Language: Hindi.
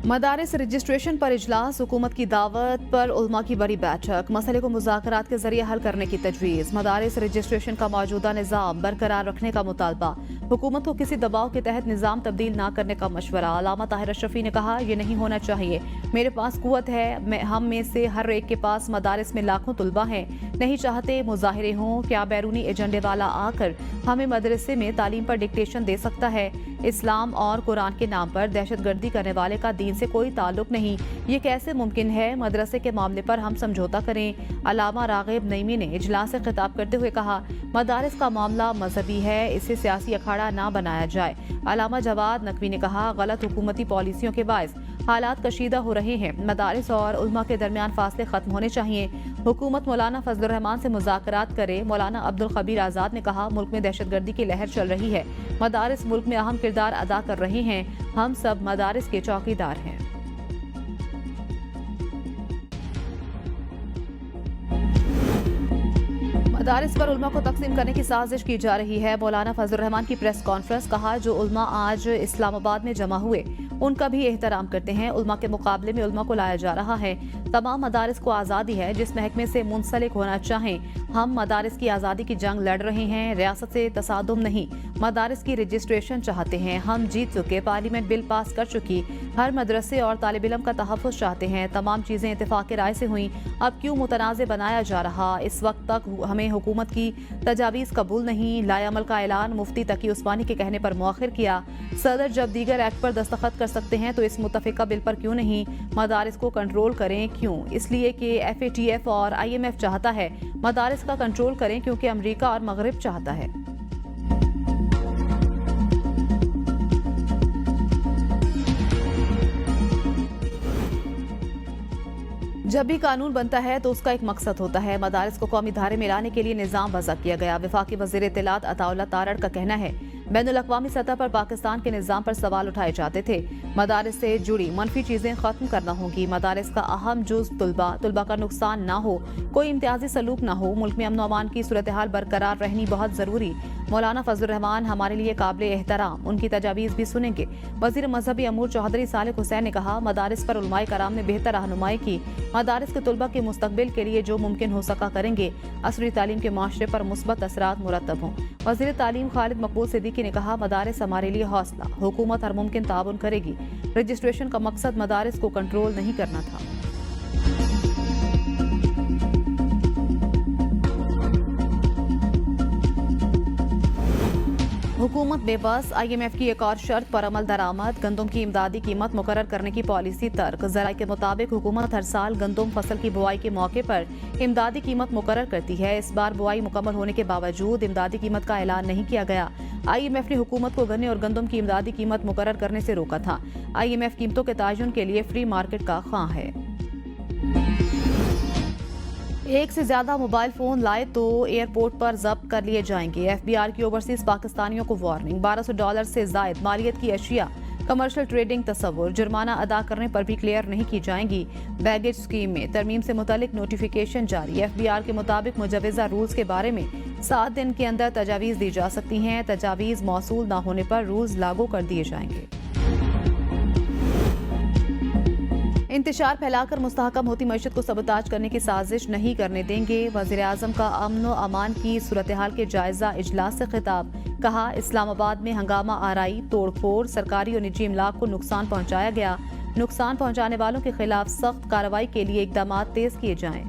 मदारिस रजिस्ट्रेशन पर इजलास, हुकूमत की दावत पर उलमा की बड़ी बैठक, मसले को मुज़ाकरात के जरिए हल करने की तजवीज़, मदारिस रजिस्ट्रेशन का मौजूदा निज़ाम बरकरार रखने का मुतालबा, हुकूमत को किसी दबाव के तहत निज़ाम तब्दील न करने का मशवरा। अल्लामा ताहिर अशरफी ने कहा, यह नहीं होना चाहिए। मेरे पास कुव्वत है, हम में से हर एक के पास मदारिस में लाखों तुलबा हैं, नहीं चाहते मुजाहिरे हों। क्या बैरूनी एजेंडे वाला आकर हमें मदरसे में तालीम पर डिक्टेशन दे सकता है? इस्लाम और कुरान के नाम पर दहशतगर्दी करने वाले का दीन से कोई ताल्लुक नहीं। ये कैसे मुमकिन है? मदरसे के मामले पर हम समझौता करें। अल्लामा रागिब नईमी ने इजलास से खिताब करते हुए कहा, मदारिस का मामला मजहबी है, इसे सियासी अखाड़ा ना बनाया जाए। अल्लामा जवाद नकवी ने कहा, गलत हुकूमती पॉलिसियों के बायस हालात कशीदा हो रहे हैं। मदारिस और उलमा के दरमियान फासले खत्म होने चाहिए। हुकूमत मौलाना फजलुर रहमान से मुज़ाकरात करे। मौलाना अब्दुल खबीर आज़ाद ने कहा, मुल्क में दहशतगर्दी की लहर चल रही है, मदारिस मुल्क में अहम किरदार अदा कर रहे हैं, हम सब मदारिस के चौकीदार हैं। मदारिस पर उलमा को तकसीम करने की साजिश की जा रही है। मौलाना फजलुर रहमान की प्रेस कॉन्फ्रेंस, कहा, जो उलमा आज इस्लामाबाद में जमा हुए उनका भी एहतराम करते हैं। उलमा के मुकाबले में उलमा को लाया जा रहा है। तमाम मदारिस को आज़ादी है, जिस महकमे से मुंसलिक होना चाहें। हम मदारिस की आज़ादी की जंग लड़ रहे हैं, रियासत से तसादुम नहीं। मदारिस की रजिस्ट्रेशन चाहते हैं, हम जीत चुके, पार्लियामेंट बिल पास कर चुकी। हर मदरसे और तालिब इल्म का तहफ़्फ़ुज़ चाहते हैं। तमाम चीज़ें इत्तेफाक राय से हुई, अब क्यों मुतनाज़ बनाया जा रहा? इस वक्त तक हमें हुकूमत की तजावीज़ कबूल नहीं। लायामल का ऐलान मुफ्ती तकी उस्मानी के कहने पर मौखिर किया। सदर जब दीगर एक्ट पर दस्तखत कर सकते हैं तो इस मुत्तफ़िका बिल पर क्यों नहीं? मदारिस को कंट्रोल करें। क्यों? इसलिए कि FATF और IMF चाहता है। मदारिस का कंट्रोल करें क्योंकि अमरीका और मगरिब चाहता है। जब भी कानून बनता है तो उसका एक मकसद होता है। मदारिस को कौमी धारे में लाने के लिए निज़ाम वज़ा किया गया। वफाकी वज़ीर इत्तलात अताउल्लाह तारड़ का कहना है, बैनुल-अक़वामी सतह पर पाकिस्तान के निज़ाम पर सवाल उठाए जाते थे। मदारिस से जुड़ी मनफी चीज़ें ख़त्म करना होंगी। मदारिस का अहम जुज़ तुलबा का नुकसान ना हो, कोई इम्तियाजी सलूक ना हो। मुल्क में अमन अमान की सूरत हाल बरकरार रहनी बहुत ज़रूरी। मौलाना फजलुर रहमान हमारे लिए काबिल एहतराम, उनकी तजावीज़ भी सुनेंगे। वज़ीर मजहबी अमूर चौधरी सालिक हुसैन ने कहा, मदारिस पर उलमाए कराम ने बेहतर रहनुमाई की। मदारिस के तुलबा के मुस्तकबिल के लिए जो मुमकिन हो सका करेंगे। असरी तालीम के माशरे पर मुस्बत असरात मुरतब हों। वज़ीर तालीम खालिद मकबूल सिद्दीकी ने कहा, मदारिस हमारे लिए हौसला, हुकूमत हर मुमकिन ताउन करेगी। रजिस्ट्रेशन का मकसद मदारिस को कंट्रोल नहीं करना था। हुकूमत बेबस, IMF की एक और शर्त पर अमल दरामद। गंदम की इमदादी कीमत मुकर्रर करने की पॉलिसी तर्क। ज़राए के मुताबिक हुकूमत हर साल गंदम फसल की बुआई के मौके पर इमदादी कीमत मुकर्रर करती है। इस बार बुआई मुकम्मल होने के बावजूद इमदादी कीमत का ऐलान नहीं किया गया। IMF ने हुकूमत को गन्ने और गंदम की इमदादी कीमत मुकर्रर करने से रोका था। IMF कीमतों के तयन के लिए फ्री मार्केट का ख्वाह है। एक से ज्यादा मोबाइल फोन लाए तो एयरपोर्ट पर जब्त कर लिए जाएंगे। FBR की ओवरसीज पाकिस्तानियों को वार्निंग। $1200 से जायद मालियत की अशिया कमर्शियल ट्रेडिंग तस्वुर जुर्माना अदा करने पर भी क्लियर नहीं की जाएंगी। बैगेज स्कीम में तरमीम से मुतालिक नोटिफिकेशन जारी। FBR के मुताबिक मुजवज़ा रूल्स के बारे में 7 दिन के अंदर तजावीज़ दी जा सकती हैं। तजावीज़ मौसूल न होने पर रूल्स लागू कर दिए जाएंगे। इंतशार फैलाकर मुस्तहकम होती मईशत को सबताज करने की साजिश नहीं करने देंगे। वज़ीर आज़म का अमन व अमान की सूरत हाल के जायजा इजलास से खिताब। कहा, इस्लामाबाद में हंगामा आराई, तोड़फोड़, सरकारी और निजी इमलाक को नुकसान पहुँचाया गया। नुकसान पहुँचाने वालों के खिलाफ सख्त कार्रवाई के लिए इकदाम तेज किए जाएं।